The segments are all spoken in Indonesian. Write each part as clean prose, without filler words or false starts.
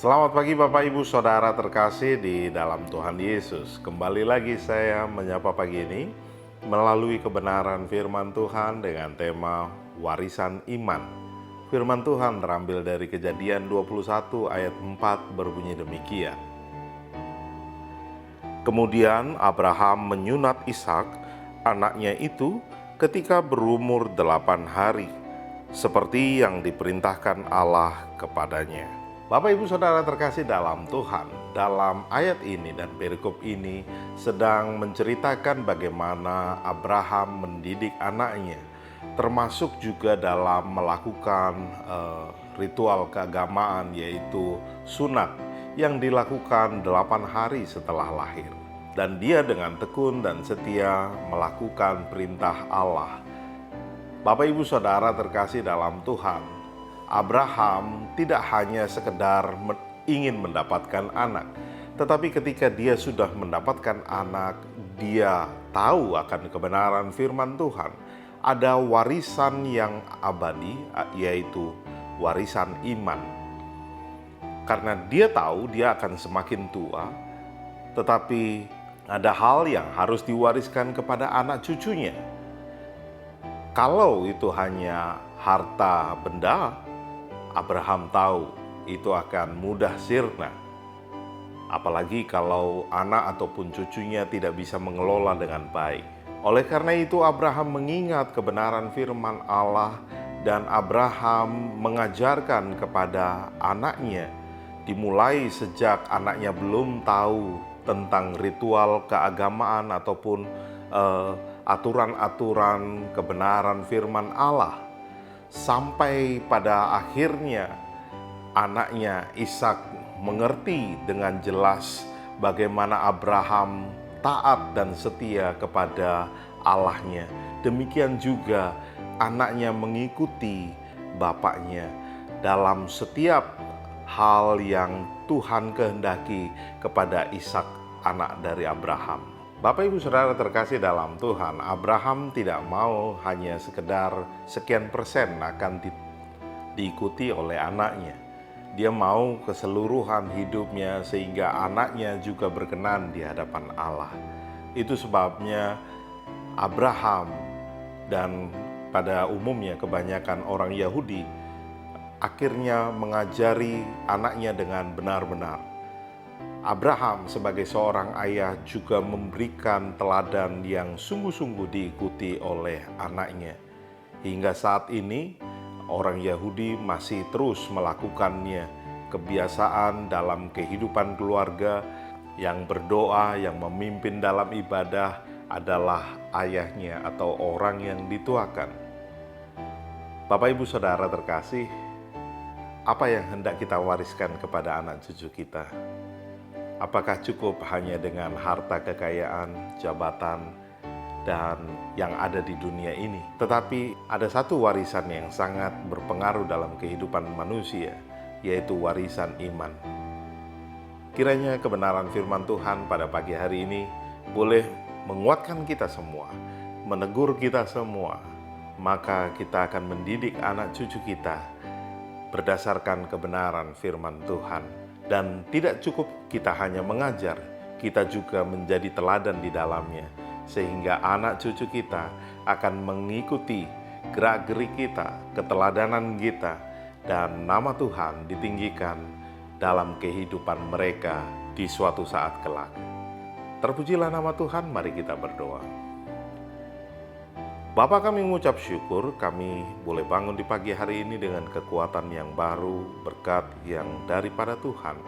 Selamat pagi Bapak Ibu Saudara terkasih di dalam Tuhan Yesus. Kembali lagi saya menyapa pagi ini melalui kebenaran firman Tuhan dengan tema warisan iman. Firman Tuhan terambil dari Kejadian 21 ayat 4 berbunyi demikian. Kemudian Abraham menyunat Ishak, anaknya itu, ketika berumur 8 hari, seperti yang diperintahkan Allah kepadanya. Bapak Ibu Saudara terkasih dalam Tuhan, dalam ayat ini dan perikop ini sedang menceritakan bagaimana Abraham mendidik anaknya, termasuk juga dalam melakukan ritual keagamaan yaitu sunat yang dilakukan 8 hari setelah lahir. Dan dia dengan tekun dan setia melakukan perintah Allah. Bapak Ibu Saudara terkasih dalam Tuhan, Abraham tidak hanya sekedar ingin mendapatkan anak, tetapi ketika dia sudah mendapatkan anak, dia tahu akan kebenaran firman Tuhan. Ada warisan yang abadi, yaitu warisan iman. Karena dia tahu dia akan semakin tua, tetapi ada hal yang harus diwariskan kepada anak cucunya. Kalau itu hanya harta benda, Abraham tahu itu akan mudah sirna. Apalagi kalau anak ataupun cucunya tidak bisa mengelola dengan baik. Oleh karena itu Abraham mengingat kebenaran firman Allah dan Abraham mengajarkan kepada anaknya, dimulai sejak anaknya belum tahu tentang ritual keagamaan ataupun aturan-aturan kebenaran firman Allah. Sampai pada akhirnya anaknya Ishak mengerti dengan jelas bagaimana Abraham taat dan setia kepada Allahnya. Demikian juga anaknya mengikuti bapaknya dalam setiap hal yang Tuhan kehendaki kepada Ishak, anak dari Abraham. Bapak Ibu Saudara terkasih dalam Tuhan, Abraham tidak mau hanya sekedar sekian persen akan diikuti oleh anaknya. Dia mau keseluruhan hidupnya sehingga anaknya juga berkenan di hadapan Allah. Itu sebabnya Abraham dan pada umumnya kebanyakan orang Yahudi akhirnya mengajari anaknya dengan benar-benar. Abraham sebagai seorang ayah juga memberikan teladan yang sungguh-sungguh diikuti oleh anaknya. Hingga saat ini orang Yahudi masih terus melakukannya. Kebiasaan dalam kehidupan keluarga yang berdoa, yang memimpin dalam ibadah adalah ayahnya atau orang yang dituakan. Bapak Ibu Saudara terkasih, apa yang hendak kita wariskan kepada anak cucu kita? Apakah cukup hanya dengan harta kekayaan, jabatan, dan yang ada di dunia ini? Tetapi ada satu warisan yang sangat berpengaruh dalam kehidupan manusia, yaitu warisan iman. Kiranya kebenaran firman Tuhan pada pagi hari ini boleh menguatkan kita semua, menegur kita semua, maka kita akan mendidik anak cucu kita berdasarkan kebenaran firman Tuhan. Dan tidak cukup kita hanya mengajar, kita juga menjadi teladan di dalamnya. Sehingga anak cucu kita akan mengikuti gerak-gerik kita, keteladanan kita, dan nama Tuhan ditinggikan dalam kehidupan mereka di suatu saat kelak. Terpujilah nama Tuhan, mari kita berdoa. Bapa, kami mengucap syukur kami boleh bangun di pagi hari ini dengan kekuatan yang baru, berkat yang daripada Tuhan.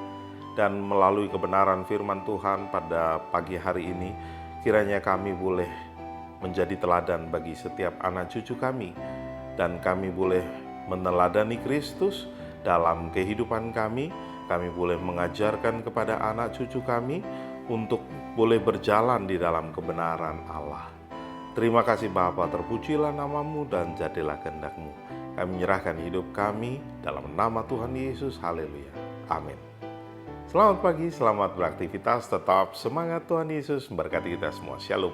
Dan melalui kebenaran firman Tuhan pada pagi hari ini, kiranya kami boleh menjadi teladan bagi setiap anak cucu kami. Dan kami boleh meneladani Kristus dalam kehidupan kami. Kami boleh mengajarkan kepada anak cucu kami untuk boleh berjalan di dalam kebenaran Allah. Terima kasih Bapa, terpujilah namamu dan jadilah kehendak-Mu. Kami menyerahkan hidup kami dalam nama Tuhan Yesus. Haleluya. Amin. Selamat pagi, selamat beraktivitas, tetap semangat. Tuhan Yesus memberkati kita semua. Shalom.